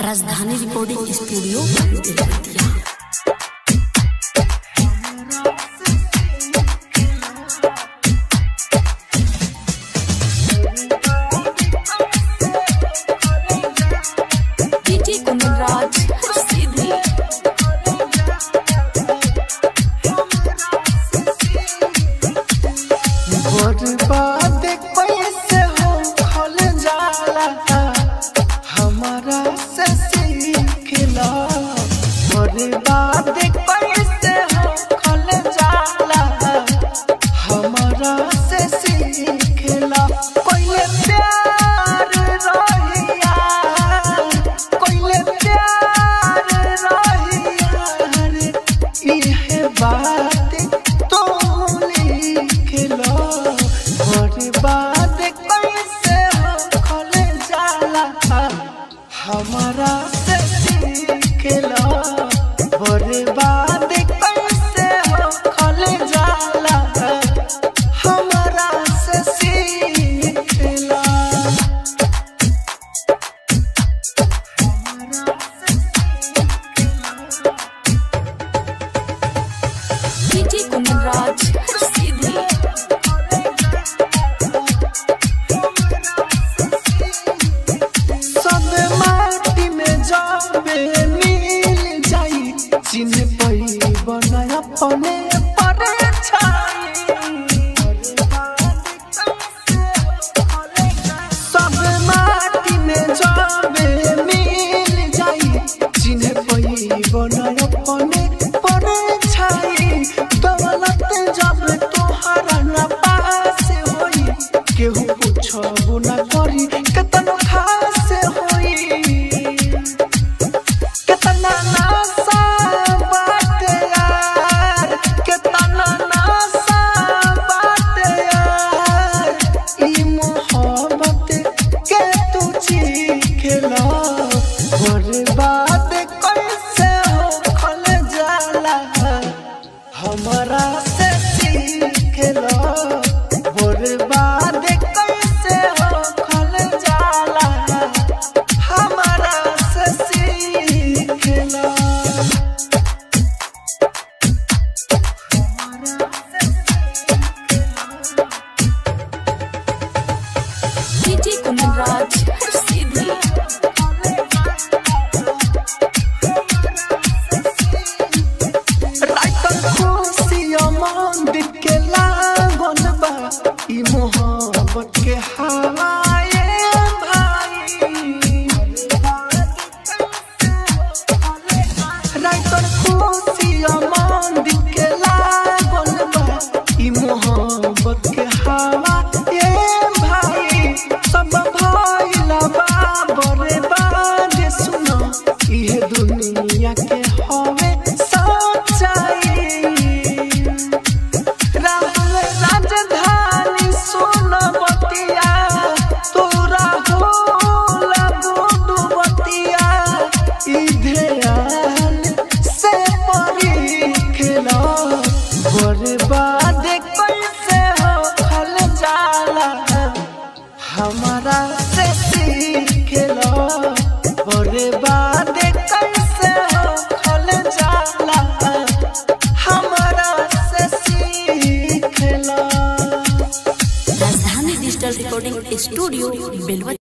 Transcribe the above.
राजधानी recording studio. बर्बाद कैसे हो खल जाला हमारा से सीखला। बर्बाद कैसे हो खल जाला हमारा से सीखला। कोई प्यार रहिया कोई प्यार रहिया इहे बात तो लिखला। बर्बाद कैसे हो खल जाला हमारा से सीखला। बर्बाद कैसे हो खल जाला हमारा से सीखला। अपने परछाई सब माटी में जाबे मिल जाई। चिन्ह पई बनाय अपने परछाई। दौलत जब तोहरा ना पास होई केहू पूछबो ना करी केतनो खास होई। केतना नासा बर्बाद कैसे हो खल जाला हमारा से सीखला। बर्बाद कैसे हो खल जाला हमारा से सीखला। मोहब्बत के हवाए भाई राइटर खुशी अमन दिखे लागल बा। ई मोहब्बत के हवा ए भाई सब भइला बा बर्बाद। सुनो इहे दुनिया के हवे सच्चाई। बर्बाद कैसे हो खल जाला हमारा से सीखला। बर्बाद कैसे हो खल जाला हमारा से सीखला। राजधानी डिजिटल रिकॉर्डिंग स्टूडियो बेलवा।